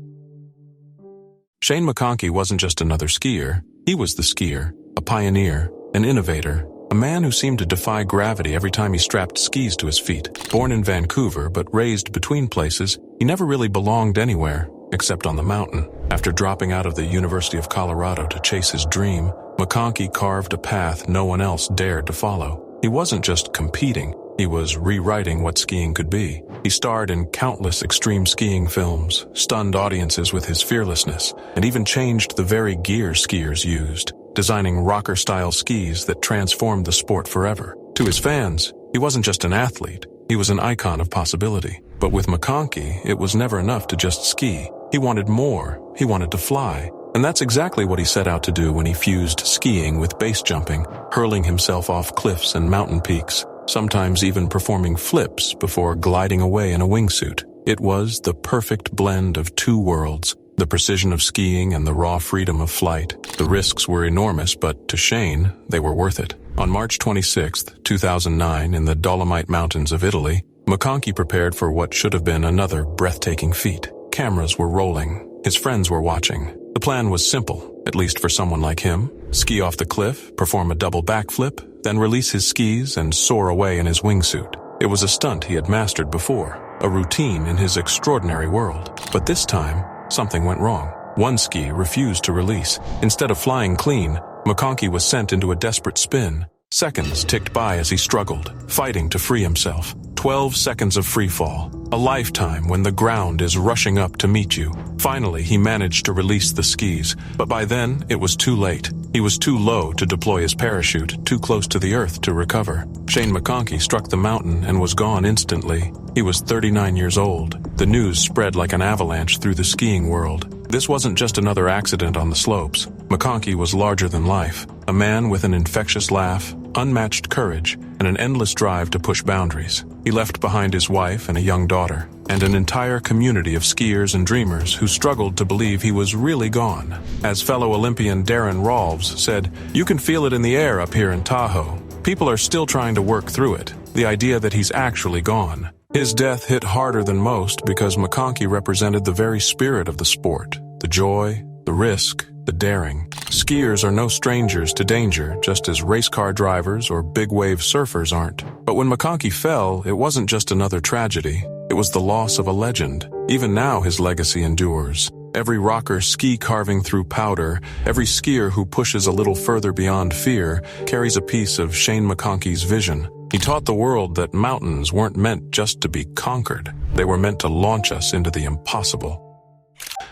Shane McConkey wasn't just another skier. He was the skier, a pioneer, an innovator, a man who seemed to defy gravity every time he strapped skis to his feet. Born in Vancouver but raised between places, he never really belonged anywhere, except on the mountain. After dropping out of the University of Colorado to chase his dream, McConkey carved a path no one else dared to follow. He wasn't just competing, He was rewriting what skiing could be. He starred in countless extreme skiing films, stunned audiences with his fearlessness, and even changed the very gear skiers used, designing rocker-style skis that transformed the sport forever. To his fans, he wasn't just an athlete, he was an icon of possibility. But with McConkey, it was never enough to just ski. He wanted more. He wanted to fly. And that's exactly what he set out to do when he fused skiing with base jumping, hurling himself off cliffs and mountain peaks, sometimes even performing flips before gliding away in a wingsuit. It was the perfect blend of two worlds, the precision of skiing and the raw freedom of flight. The risks were enormous, but to Shane, they were worth it. On March 26, 2009, in the Dolomite Mountains of Italy, McConkey prepared for what should have been another breathtaking feat. Cameras were rolling. His friends were watching. The plan was simple, at least for someone like him. Ski off the cliff, perform a double backflip, then release his skis and soar away in his wingsuit. It was a stunt he had mastered before, a routine in his extraordinary world. But this time, something went wrong. One ski refused to release. Instead of flying clean, McConkey was sent into a desperate spin. Seconds ticked by as he struggled, fighting to free himself. 12 seconds of free fall, a lifetime when the ground is rushing up to meet you. Finally, he managed to release the skis, but by then, it was too late. He was too low to deploy his parachute, too close to the earth to recover. Shane McConkey struck the mountain and was gone instantly. He was 39 years old. The news spread like an avalanche through the skiing world. This wasn't just another accident on the slopes. McConkey was larger than life, a man with an infectious laugh, unmatched courage, and an endless drive to push boundaries. He left behind his wife and a young daughter, and an entire community of skiers and dreamers who struggled to believe he was really gone. As fellow Olympian Darren Rolves said, "You can feel it in the air up here in Tahoe. People are still trying to work through it, the idea that he's actually gone." His death hit harder than most because McConkey represented the very spirit of the sport, the joy, the risk, the daring. Skiers are no strangers to danger, just as race car drivers or big wave surfers aren't. But when McConkey fell, it wasn't just another tragedy. It was the loss of a legend. Even now, his legacy endures. Every rocker ski carving through powder, every skier who pushes a little further beyond fear, carries a piece of Shane McConkey's vision. He taught the world that mountains weren't meant just to be conquered. They were meant to launch us into the impossible.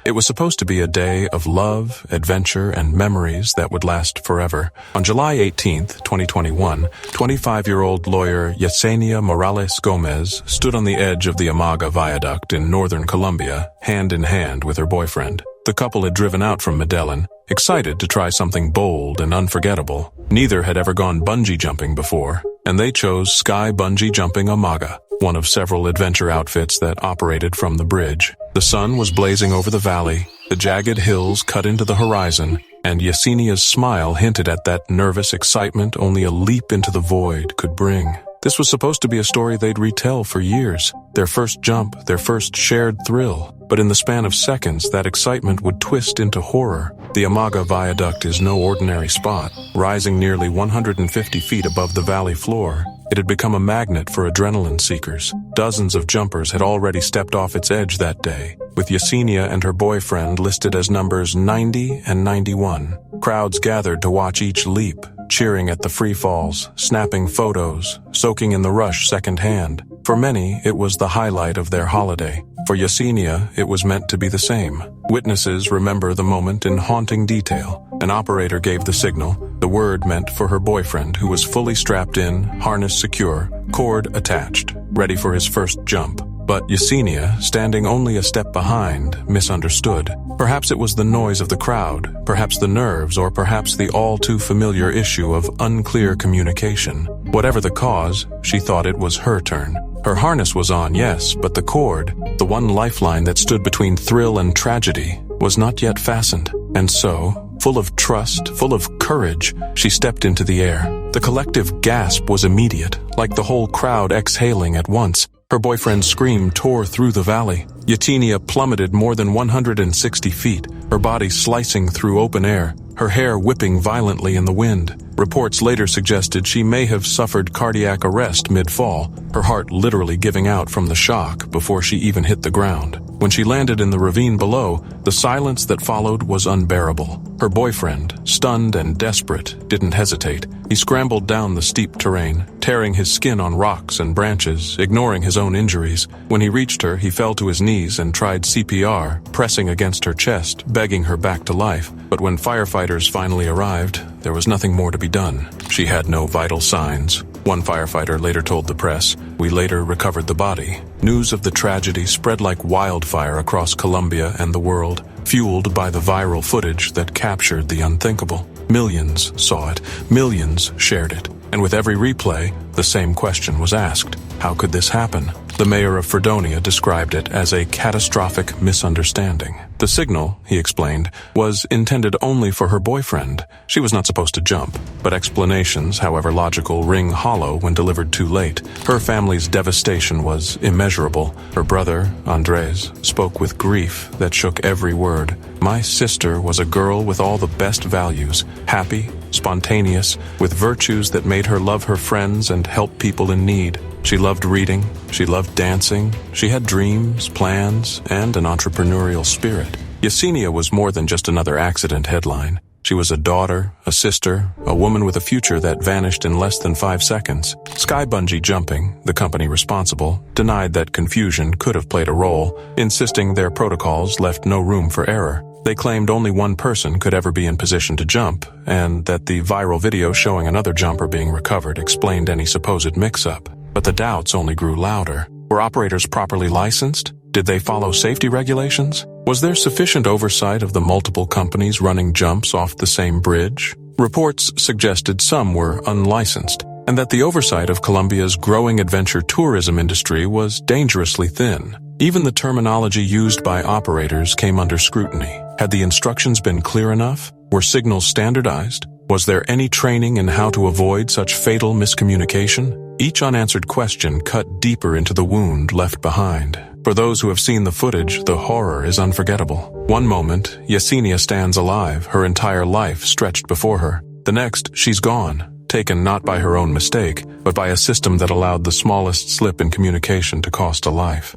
It was supposed to be a day of love, adventure, and memories that would last forever. On July 18, 2021, 25-year-old lawyer Yesenia Morales Gomez stood on the edge of the Amaga Viaduct in northern Colombia, hand in hand with her boyfriend. The couple had driven out from Medellin, excited to try something bold and unforgettable. Neither had ever gone bungee jumping before, and they chose Sky Bungee Jumping Amaga, one of several adventure outfits that operated from the bridge. The sun was blazing over the valley, the jagged hills cut into the horizon, and Yesenia's smile hinted at that nervous excitement only a leap into the void could bring. This was supposed to be a story they'd retell for years, their first jump, their first shared thrill. But in the span of seconds, that excitement would twist into horror. The Amaga Viaduct is no ordinary spot. Rising nearly 150 feet above the valley floor, it had become a magnet for adrenaline seekers. Dozens of jumpers had already stepped off its edge that day, with Yesenia and her boyfriend listed as numbers 90 and 91. Crowds gathered to watch each leap, cheering at the free falls, snapping photos, soaking in the rush secondhand. For many, it was the highlight of their holiday. For Yesenia, it was meant to be the same. Witnesses remember the moment in haunting detail. An operator gave the signal. The word meant for her boyfriend, who was fully strapped in, harness secure, cord attached, ready for his first jump. But Yesenia, standing only a step behind, misunderstood. Perhaps it was the noise of the crowd, perhaps the nerves, or perhaps the all-too-familiar issue of unclear communication. Whatever the cause, she thought it was her turn. Her harness was on, yes, but the cord, the one lifeline that stood between thrill and tragedy, was not yet fastened. And so, full of trust, full of courage, she stepped into the air. The collective gasp was immediate, like the whole crowd exhaling at once. Her boyfriend's scream tore through the valley. Yesenia plummeted more than 160 feet, her body slicing through open air, her hair whipping violently in the wind. Reports later suggested she may have suffered cardiac arrest mid-fall, her heart literally giving out from the shock before she even hit the ground. When she landed in the ravine below, the silence that followed was unbearable. Her boyfriend, stunned and desperate, didn't hesitate. He scrambled down the steep terrain, tearing his skin on rocks and branches, ignoring his own injuries. When he reached her, he fell to his knees and tried CPR, pressing against her chest, begging her back to life. But when firefighters finally arrived, there was nothing more to be done. She had no vital signs. One firefighter later told the press, "We later recovered the body." News of the tragedy spread like wildfire across Colombia and the world, fueled by the viral footage that captured the unthinkable. Millions saw it, millions shared it, and with every replay, the same question was asked: how could this happen? The mayor of Fredonia described it as a catastrophic misunderstanding. The signal, he explained, was intended only for her boyfriend. She was not supposed to jump, but explanations, however logical, ring hollow when delivered too late. Her family's devastation was immeasurable. Her brother, Andres, spoke with grief that shook every word. "My sister was a girl with all the best values, happy, spontaneous, with virtues that made her love her friends and help people in need. She loved reading, she loved dancing, she had dreams, plans, and an entrepreneurial spirit." Yesenia was more than just another accident headline. She was a daughter, a sister, a woman with a future that vanished in less than 5 seconds. Sky Bungee Jumping, the company responsible, denied that confusion could have played a role, insisting their protocols left no room for error. They claimed only one person could ever be in position to jump, and that the viral video showing another jumper being recovered explained any supposed mix-up. But the doubts only grew louder. Were operators properly licensed? Did they follow safety regulations? Was there sufficient oversight of the multiple companies running jumps off the same bridge? Reports suggested some were unlicensed, and that the oversight of Colombia's growing adventure tourism industry was dangerously thin. Even the terminology used by operators came under scrutiny. Had the instructions been clear enough? Were signals standardized? Was there any training in how to avoid such fatal miscommunication? Each unanswered question cut deeper into the wound left behind. For those who have seen the footage, the horror is unforgettable. One moment, Yesenia stands alive, her entire life stretched before her. The next, she's gone, taken not by her own mistake, but by a system that allowed the smallest slip in communication to cost a life.